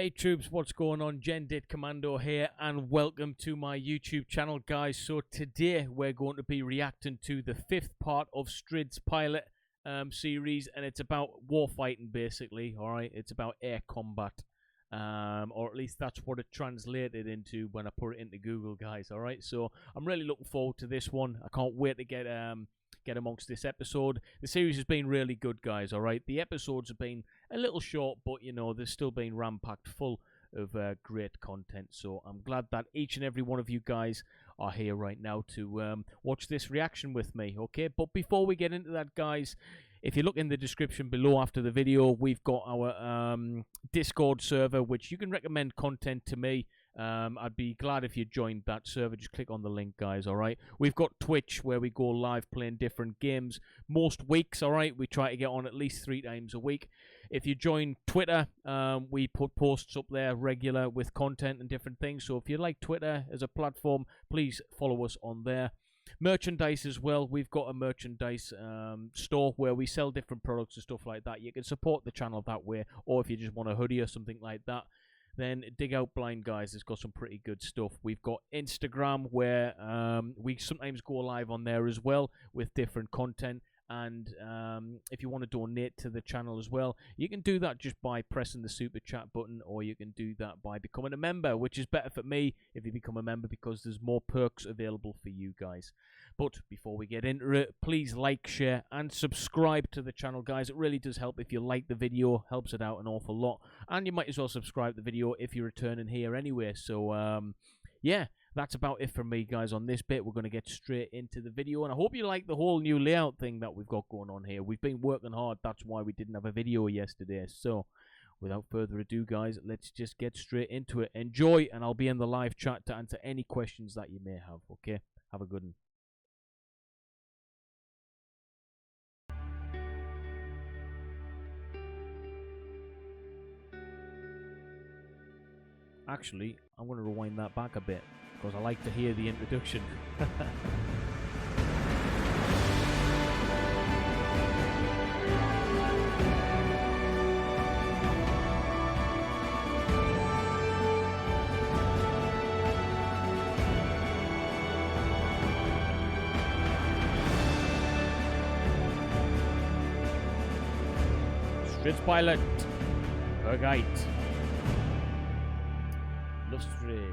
Hey troops, what's going on? Dit Commando here, and welcome to my YouTube channel, guys. So today we're going to be reacting to the 5th part of stridspilot series, and it's about warfighting basically. All right, it's about air combat, or at least that's what it translated into when I put it into Google, guys. All right, so I'm really looking forward to this one. I can't wait to get amongst this episode. The series has been really good, guys. All right, the episodes have been a little short, but you know, they're still been ram-packed full of great content. So I'm glad that each and every one of you guys are here right now to watch this reaction with me. Okay, but before we get into that, guys, if you look in the description below after the video, we've got our Discord server, which you can recommend content to me. I'd be glad if you joined that server. Just click on the link, guys. All right, we've got Twitch where we go live playing different games most weeks. All right, we try to get on at least 3 times a week. If you join Twitter, we put posts up there regular with content and different things. So if you like Twitter as a platform, please follow us on there. Merchandise as well. We've got a merchandise store where we sell different products and stuff like that. You can support the channel that way, or if you just want a hoodie or something like that, then dig out Blind Guys. It's got some pretty good stuff. We've got Instagram where we sometimes go live on there as well with different content. And if you want to donate to the channel as well, you can do that just by pressing the super chat button, or you can do that by becoming a member, which is better for me if you become a member because there's more perks available for you guys. But before we get into it, please like, share, and subscribe to the channel, guys. It really does help if you like the video, helps it out an awful lot. And you might as well subscribe to the video if you're returning here anyway. So, yeah. That's about it from me, guys, on this bit. We're going to get straight into the video, and I hope you like the whole new layout thing that we've got going on here. We've been working hard. That's why we didn't have a video yesterday. So, without further ado, guys, let's just get straight into it. Enjoy, and I'll be in the live chat to answer any questions that you may have, okay? Have a good one. Actually, I'm going to rewind that back a bit, because I like to hear the introduction. Stridspilot, Vägen, Luftstrid.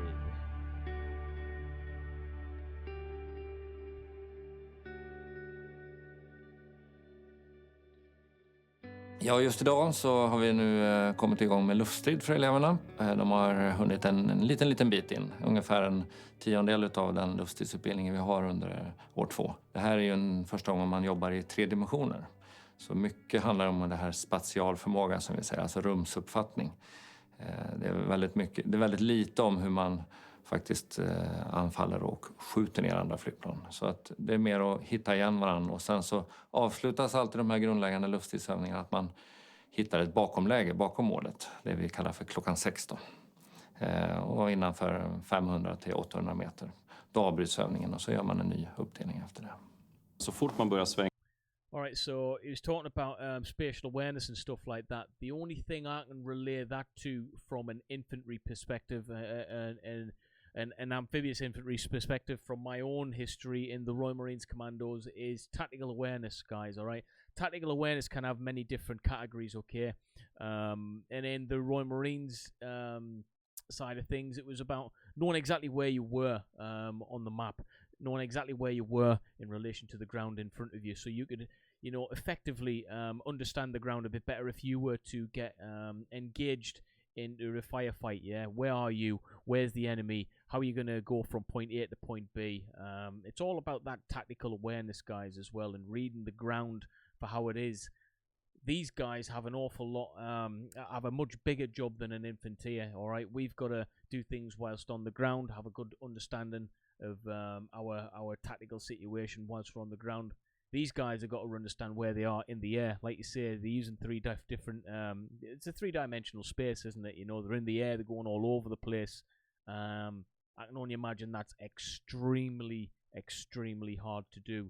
Ja, just idag så har vi nu kommit igång med luftstrid för eleverna. De har hunnit en liten bit in, ungefär en 10-del av den luftstridsutbildningen vi har under år 2. Det här är ju en första gången man jobbar i 3 dimensioner. Så mycket handlar om det här spatialförmåga som vi säger, alltså rumsuppfattning. Det är väldigt lite om hur man faktiskt anfaller och skjuter ner andra flygplan. Så att det är mer att hitta igen varandra, och sen så avslutas alltid de här grundläggande luftstridsövningarna att man hittar ett bakomläge bakom målet, det vi kallar för klockan 16. Och innanför 500 till 800 meter. Då avbryts övningen och så gör man en ny uppdelning efter det. Så fort man börjar svänga. Alright, so he was talking about spatial awareness and stuff like that. The only thing I can relay that to from an infantry perspective and an amphibious infantry perspective from my own history in the Royal Marines Commandos is tactical awareness, guys, alright? Tactical awareness can have many different categories, okay? And in the Royal Marines side of things, it was about knowing exactly where you were on the map, knowing exactly where you were in relation to the ground in front of you, so you could, you know, effectively understand the ground a bit better if you were to get engaged into a firefight. Yeah, where are you? Where's the enemy? How are you going to go from point A to point B? It's all about that tactical awareness, guys, as well, and reading the ground for how it is. These guys have an awful lot, have a much bigger job than an infantier, all right? We've got to do things whilst on the ground, have a good understanding of our tactical situation whilst we're on the ground. These guys have got to understand where they are in the air. Like you say, they're using 3 different, it's a 3-dimensional space, isn't it? You know, they're in the air, they're going all over the place. I can only imagine that's extremely hard to do.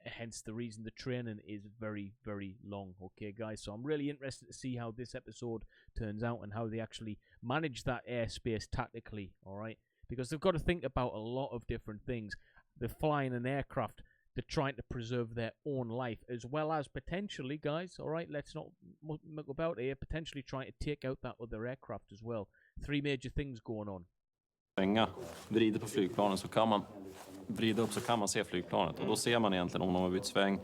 hence the reason the training is very, very long. Okay, guys, so I'm really interested to see how this episode turns out and how they actually manage that airspace tactically, all right? Because they've got to think about a lot of different things. They're flying an aircraft, they're trying to preserve their own life, as well as potentially, guys, all right, let's not muck about here, potentially trying to take out that other aircraft as well. Three major things going on. Svänga, vrider på flygplanen så kan man vrida upp så kan man se flygplanet. Och då ser man egentligen om de har bytt sväng,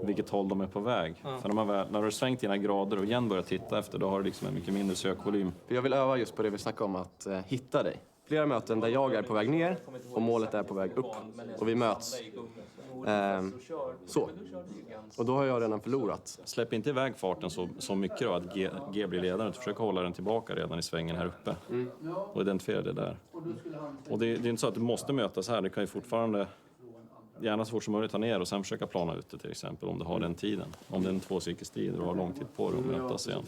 vilket håll de är på väg. För när du har svängt dina grader och igen börjar titta efter, då har du liksom en mycket mindre sökvolym. Jag vill öva just på det vi snackade om, att hitta dig. Flera möten där jag är på väg ner och målet är på väg upp. Och vi möts. Så. Och då har jag redan förlorat. Släpp inte iväg farten så mycket då att G blir ledaren. Försök hålla den tillbaka redan i svängen här uppe. Och identifiera det där. Och det är inte så att du måste mötas här. Det kan ju fortfarande gärna så fort som möjligt ta ner och sen försöka plana ut det till exempel om du har den tiden. Om det är en tvåcirkelstrid och du har lång tid på dig att mötas igen.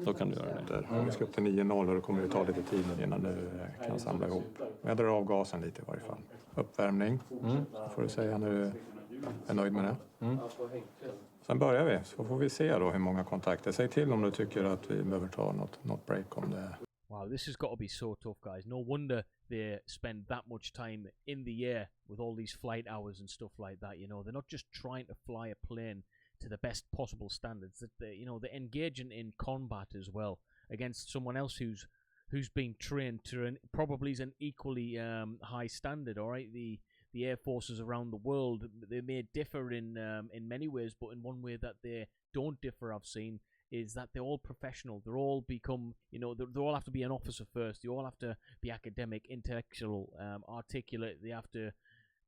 Då kan du göra det. Om vi ska upp till 9-0 och då kommer det ta lite tid innan du kan samla ihop. Men jag drar av gasen lite i varje fall. Uppvärmning. Får du säga när du är nöjd med det. Sen börjar vi, så får vi se då hur många kontakter. Säg till om du tycker att vi behöver ta något break om det. Wow, this has got to be so tough, guys. No wonder they spend that much time in the air with all these flight hours and stuff like that. You know, they're not just trying to fly a plane to the best possible standards. They're engaging in combat as well against someone else who's been trained to probably is an equally high standard. All right, the air forces around the world, they may differ in many ways, but in one way that they don't differ, I've seen, is that they're all professional. They're all become, they all have to be an officer first. They all have to be academic, intellectual, articulate. They have to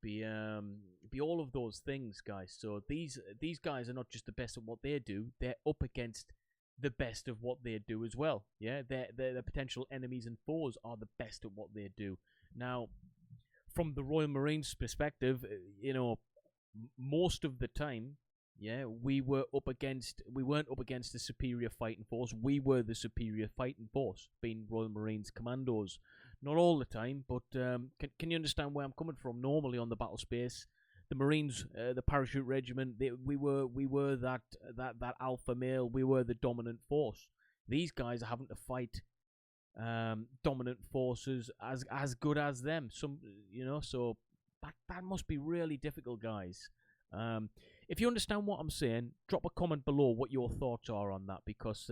be all of those things, guys. So these guys are not just the best at what they do. They're up against the best of what they do as well. Yeah, their potential enemies and foes are the best at what they do. Now, from the Royal Marines' perspective, most of the time, yeah, we weren't up against the superior fighting force. We were the superior fighting force, being Royal Marines commandos. Not all the time, but can you understand where I'm coming from? Normally on the battle space, the Marines, the parachute regiment, we were that alpha male. We were the dominant force. These guys are having to fight dominant forces as good as them. So that must be really difficult, guys. If you understand what I'm saying, drop a comment below what your thoughts are on that, because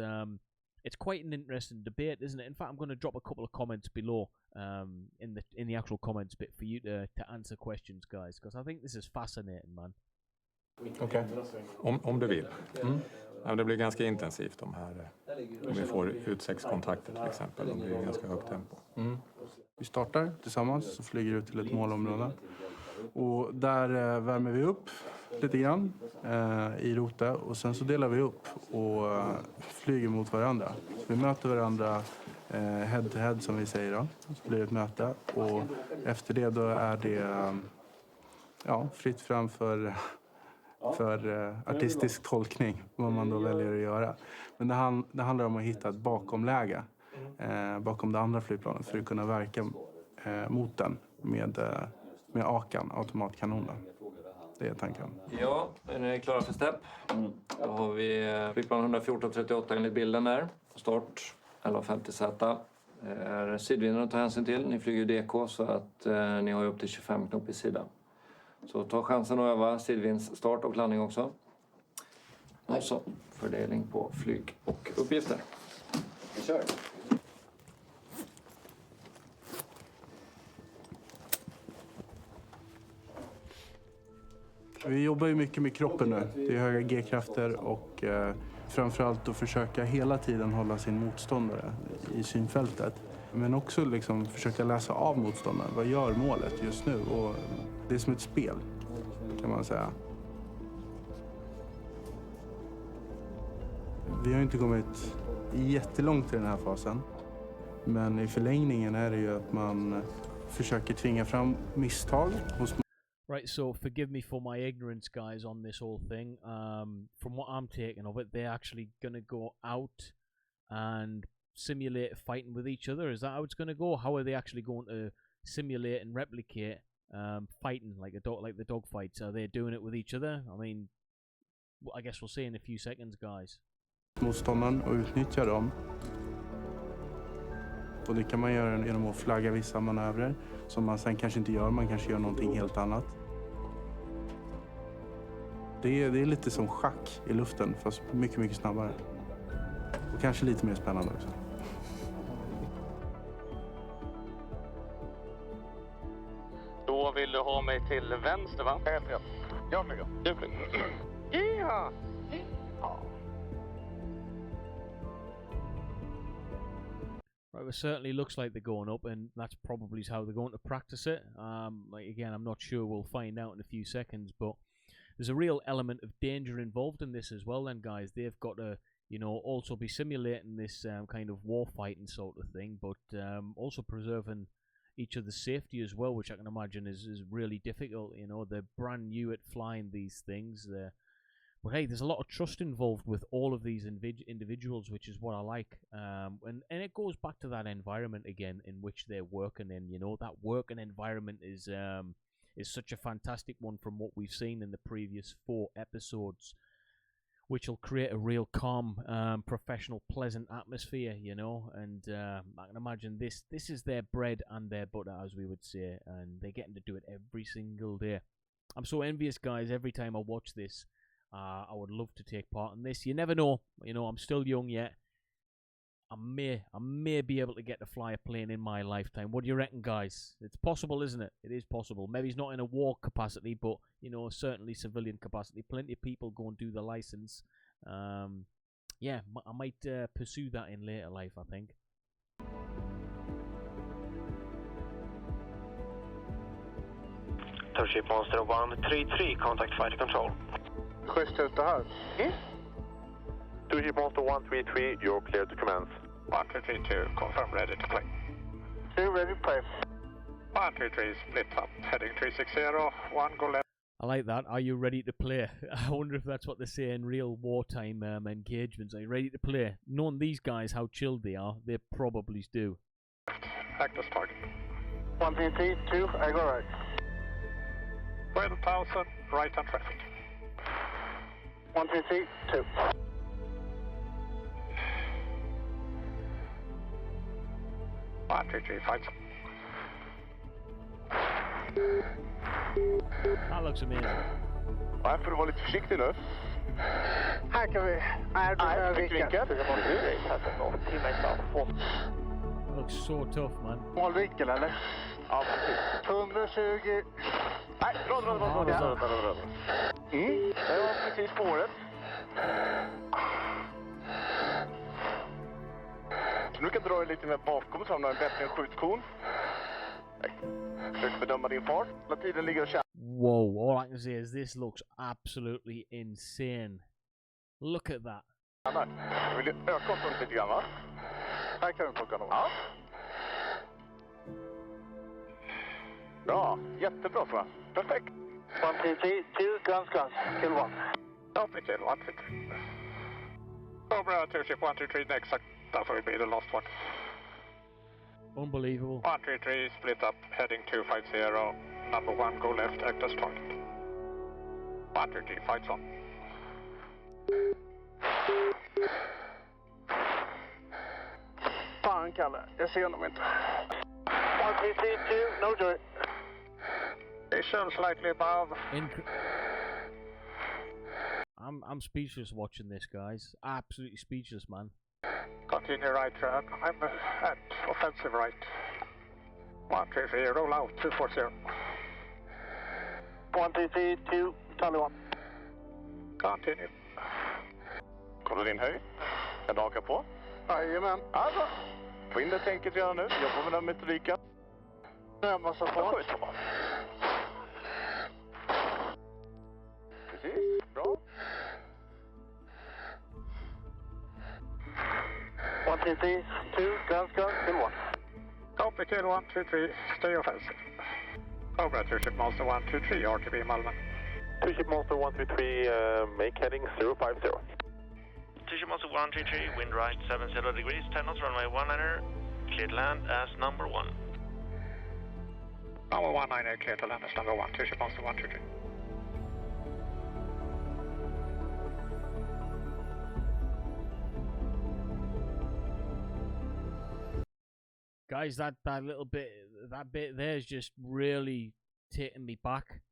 it's quite an interesting debate, isn't it? In fact, I'm going to drop a couple of comments below in the actual comments bit for you to answer questions, guys, because I think this is fascinating, man. Okej, om du vill. Ja, det blir ganska intensivt om vi får ut 6 kontakter till exempel. Det blir ganska högt tempo. Vi startar tillsammans och flyger ut till ett målområde. Och där värmer vi upp lite grann i rota. Och sen så delar vi upp och flyger mot varandra. Så vi möter varandra head to head som vi säger då. Så blir det ett möte. Och efter det då är det fritt fram för artistisk tolkning, vad man då väljer att göra. Men det handlar om att hitta ett bakomläge bakom det andra flygplanet för att kunna verka mot den med AKAN, automatkanonen. Det är tanken. Ja, är ni klara för step? Då har vi flygplan 114-38 enligt bilden där. Start 1150Z. Det är sidvinden att ta hänsyn till. Ni flyger DK så att ni har upp till 25 knop i sidan. Så ta chansen att öva sidvindsstart och landning också. Och så fördelning på flyg och uppgifter. Vi kör! Vi jobbar ju mycket med kroppen nu. Det är höga G-krafter och framförallt att försöka hela tiden hålla sin motståndare i synfältet. Men också liksom försöka läsa av motståndaren. Vad gör målet just nu? Och det är som ett spel, kan man säga. Vi har inte kommit jättelångt i den här fasen. Men i förlängningen är det ju att man försöker tvinga fram misstag hos. Right, so forgive me for my ignorance, guys, on this whole thing. From what I'm taking of it, they're actually going to go out and simulate fighting with each other. Is that how it's going to go? How are they actually going to simulate and replicate fighting like the dog fights? Are they doing it with each other? I mean, I guess we'll see in a few seconds, guys. Motståndaren och utnyttja dem. Och det kan man göra genom att flagga vissa manövrer som man sen kanske inte gör. Man kanske gör någonting helt annat. Det är lite som schack i luften, fast mycket, mycket snabbare. Och kanske lite mer spännande också. Då vill du ha mig till vänster, va? Helt rätt. Jag flyger. Du flyger. Ja! Right, it certainly looks like they're going up, and that's probably how they're going to practice it. Again, I'm not sure. We'll find out in a few seconds, but there's a real element of danger involved in this as well. Then, guys, they've got to, also be simulating this kind of war fighting sort of thing, but also preserving each other's safety as well, which I can imagine is really difficult. They're brand new at flying these things. But hey, there's a lot of trust involved with all of these individuals, which is what I like. And it goes back to that environment again in which they're working in. That working environment is such a fantastic one from what we've seen in the previous 4 episodes, which will create a real calm, professional, pleasant atmosphere, and I can imagine this is their bread and their butter, as we would say, and they're getting to do it every single day. I'm so envious, guys, every time I watch this. I would love to take part in this. You never know. I'm still young yet. I may be able to get to fly a plane in my lifetime. What do you reckon, guys? It's possible, isn't it? It is possible. Maybe it's not in a war capacity, but certainly civilian capacity. Plenty of people go and do the license. Yeah, I might pursue that in later life, I think. Township Monster 133, contact fighter control. Question to här. Township Monster 133, you're cleared to commence. 132, confirm ready to play. 2 ready to play. 133, split up, heading 360, 1 go left. I like that. Are you ready to play? I wonder if that's what they say in real wartime engagements. Are you ready to play? Knowing these guys, how chilled they are, they probably do. Act as target. 133, 2, I go right. 12,000, right on traffic. 133, 2. Fights. That looks amazing. Här får du vara lite försiktig nu. Här kan vi... Nej, det är vinkel. That looks so tough, man. Målvinkel, eller? Ja, precis. 120... Nej, dra. Det var precis spåret. Så nu kan du dra dig lite mer bakom så hamnar en bättre än skjutkon. Försök bedöma din fart. Hela tiden ligger och känner. Whoa, all I can say is this looks absolutely insane. Look at that. Vill du öka avståndet lite grann, va? Här kan vi plocka någon. Ja. Bra, jättebra tror jag. Perfekt. 133, 2, guns, kill 1. Copy, kill 1. Cobra, Township 133, next that will be the last one. Unbelievable. 133, split up, heading 250, number 1, go left, act as target. 133, fights on. Fan, Kalle, jag ser honom inte. 133, 2, no joy. Station slightly above. I'm speechless watching this, guys. Absolutely speechless, man. Continue right turn. I'm at offensive right. 133, roll out, 240. 133, 2, Charlie 1. Continue. Kolla din höjd. Kan du haka på? Jajamän. Alltså, få in det tänket redan nu. Jobba med den metodiken. Nu är en massa fart. Precis, bra. 133, 2, guns, kill 1. Copy, kill 123, stay offensive. Cobra, Township Monster 123, RTB Malmö. Township Monster 133, make heading 050. Township Monster 133, wind right 70 degrees, 10 knots, runway 19, cleared land as number 1. Number 198, clear to land is number 1, 2 ship master 123. Guys, that little bit, that bit there is just really taking me back.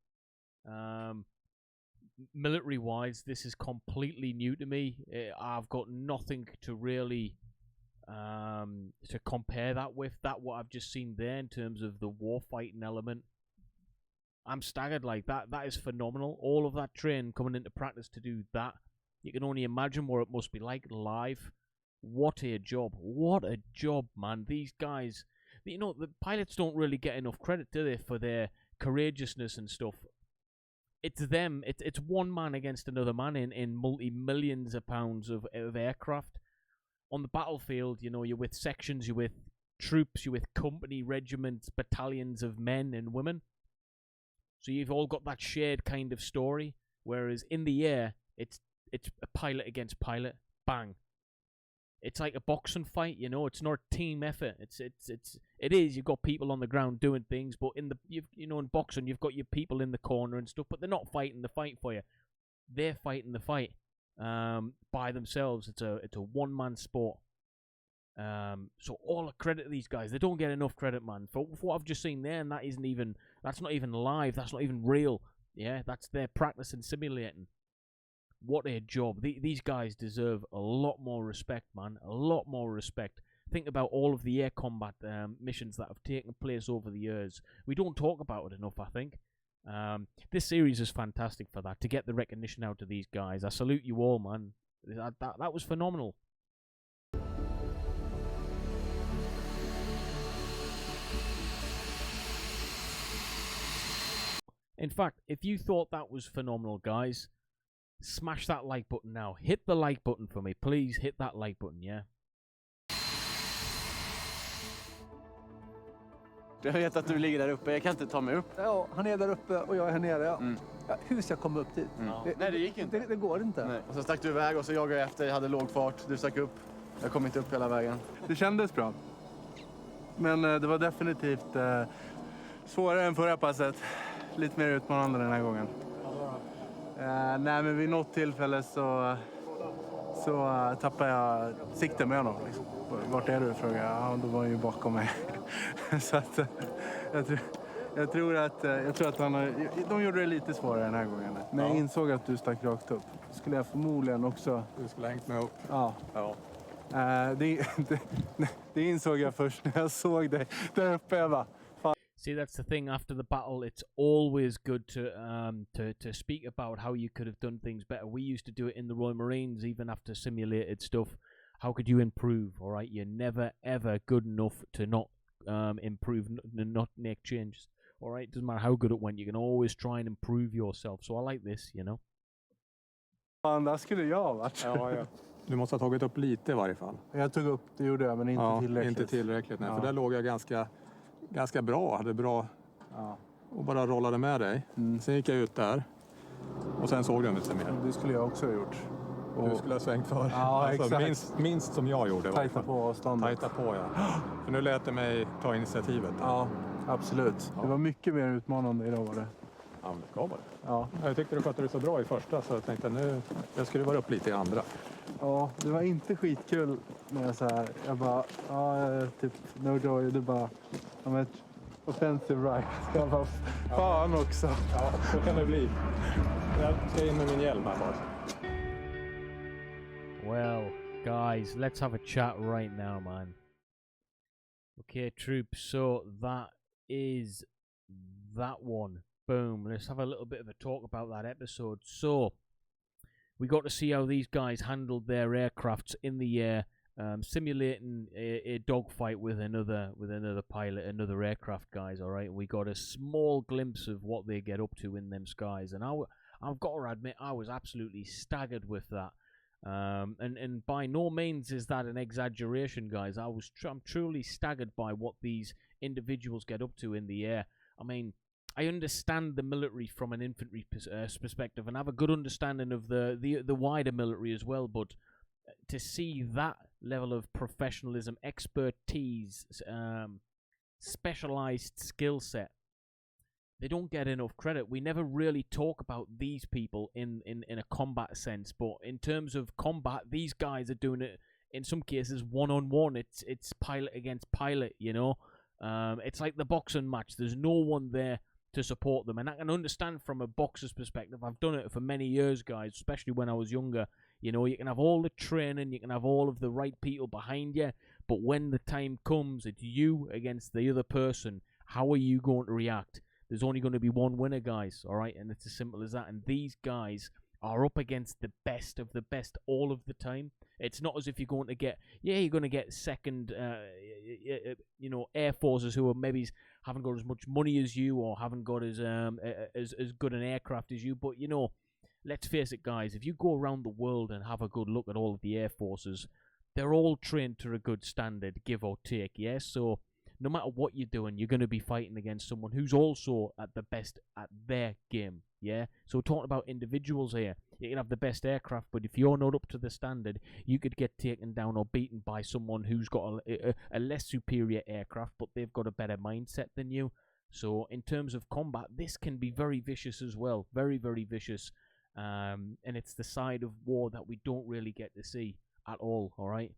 Military-wise, this is completely new to me. I've got nothing to really to compare that with. That what I've just seen there in terms of the warfighting element. I'm staggered like that. That is phenomenal. All of that training coming into practice to do that. You can only imagine what it must be like live. What a job. What a job, man. These guys, you know, the pilots don't really get enough credit, do they, for their courageousness and stuff. It's them. It's one man against another man in multi-millions of pounds of aircraft. On the battlefield, you know, you're with sections, you're with troops, you're with company, regiments, battalions of men and women. So you've all got that shared kind of story. Whereas in the air, it's a pilot against pilot. Bang. It's like a boxing fight, you know. It's not a team effort. It is. You've got people on the ground doing things, but in boxing, you've got your people in the corner and stuff. But they're not fighting the fight for you. They're fighting the fight by themselves. It's a one-man sport. So all the credit to these guys. They don't get enough credit, man. For what I've just seen there, and that's not even live. That's not even real. Yeah, that's their practice and simulating. What a job. These guys deserve a lot more respect, man. A lot more respect. Think about all of the air combat missions that have taken place over the years. We don't talk about it enough, I think. This series is fantastic for that, to get the recognition out to these guys. I salute you all, man. That was phenomenal. In fact, if you thought that was phenomenal, guys, smash that like button now. Hit the like button for me. Please hit that like button, yeah? Jag vet att du ligger där uppe. Jag kan inte ta mig upp. Ja, han är där uppe och jag är här nere. Ja. Ja, hur ska jag komma upp dit? Nej, det gick inte. Det går inte. Nej. Och så stack du iväg och så jagade jag efter. Jag hade låg fart. Du stack upp. Jag kom inte upp hela vägen. Det kändes bra. Men det var definitivt svårare än förra passet. Lite mer utmanande den här gången. Nej, men vid något tillfälle så tappade jag sikten med honom. Liksom. Vart är du? Frågade jag. Ja, då var han ju bakom mig. Så att jag tror att de gjorde det lite svårare den här gången. Men jag insåg att du stack rakt upp. Skulle jag förmodligen också... Du skulle ha hängt med upp. Ja. Det insåg jag först när jag såg dig där uppe. Jag bara, see, that's the thing. After the battle, it's always good to speak about how you could have done things better. We used to do it in the Royal Marines, even after simulated stuff. How could you improve? All right, you're never ever good enough to not improve, not make changes. All right, doesn't matter how good it went. You can always try and improve yourself. So I like this, you know. Fan, där skulle jag ha varit. Ja. Du måste ha tagit upp lite i varje fall. Jag tog upp, det gjorde jag, men inte tillräckligt. Inte tillräckligt, nej. För där låg jag ganska bra. Hade bra och bara rollade med dig. Sen gick jag ut där. Och sen såg du inte mer. Det skulle jag också ha gjort. Du skulle ha svängt för. Ja, alltså, exakt. Minst som jag gjorde. Tajta på avståndet. Tajta på, ja. För nu lät det mig ta initiativet. Ja, absolut. Ja. Det var mycket mer utmanande idag, var det. Ja, men det ska vara det. Ja. Jag tyckte du skötte det så bra i första, så jag tänkte nu jag skulle vara upp lite i andra. Ja, det var inte skitkul när jag så här. Jag bara, typ, no joy. Du bara, offensive right. Jag bara, fan också. Ja, så kan det bli. Jag ska in med min hjälm här bara. Well, guys, let's have a chat right now, man. Okay, troops, so that is that one. Boom. Let's have a little bit of a talk about that episode. So, we got to see how these guys handled their aircrafts in the air, simulating a dogfight with another pilot, another aircraft, guys, all right? We got a small glimpse of what they get up to in them skies, and I've got to admit, I was absolutely staggered with that. And by no means is that an exaggeration, guys. I'm truly staggered by what these individuals get up to in the air. I mean, I understand the military from an infantry perspective, and have a good understanding of the wider military as well. But to see that level of professionalism, expertise, specialized skill set they don't get enough credit. We never really talk about these people in a combat sense, but in terms of combat, these guys are doing it in some cases one-on-one. It's pilot against pilot, you know. It's like the boxing match. There's no one there to support them, and I can understand from a boxer's perspective. I've done it for many years, guys, especially when I was younger. You know, you can have all the training, you can have all of the right people behind you, but when the time comes, it's you against the other person. How are you going to react? There's only going to be one winner, guys, all right? And it's as simple as that. And these guys are up against the best of the best all of the time. It's not as if you're going to get, you're going to get second, Air Forces who are maybe haven't got as much money as you or haven't got as good an aircraft as you. But, you know, let's face it, guys, if you go around the world and have a good look at all of the Air Forces, they're all trained to a good standard, give or take, yeah? So no matter what you're doing, you're going to be fighting against someone who's also at the best at their game, yeah? So we're talking about individuals here. You can have the best aircraft, but if you're not up to the standard, you could get taken down or beaten by someone who's got a less superior aircraft, but they've got a better mindset than you. So in terms of combat, this can be very vicious as well. Very, very vicious. And it's the side of war that we don't really get to see at all, all right?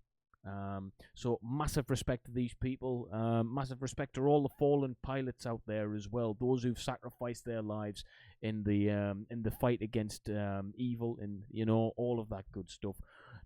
So massive respect to these people, massive respect to all the fallen pilots out there as well, those who've sacrificed their lives in the fight against evil, and you know, all of that good stuff.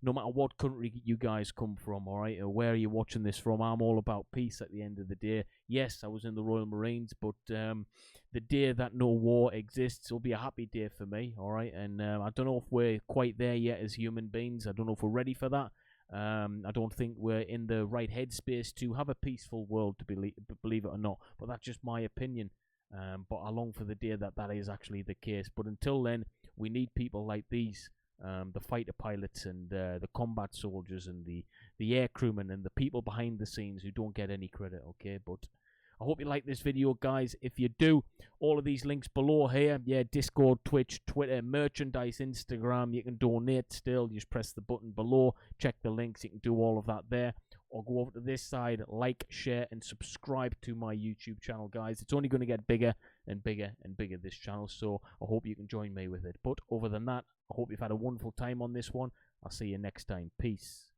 No matter what country you guys come from, all right, or where you're watching this from, I'm all about peace at the end of the day. Yes, I was in the Royal Marines, but the day that no war exists will be a happy day for me, all right? And I don't know if we're quite there yet as human beings. I don't know if we're ready for that. I don't think we're in the right headspace to have a peaceful world, to believe it or not. But that's just my opinion. But I long for the day that that is actually the case. But until then, we need people like these, the fighter pilots and the combat soldiers and the air crewmen and the people behind the scenes who don't get any credit, okay? But I hope you like this video, guys. If you do, all of these links below here, yeah, Discord, Twitch, Twitter, merchandise, Instagram, you can donate still. You just press the button below, check the links, you can do all of that there. Or go over to this side, like, share, and subscribe to my YouTube channel, guys. It's only going to get bigger and bigger and bigger, this channel, so I hope you can join me with it. But other than that, I hope you've had a wonderful time on this one. I'll see you next time. Peace.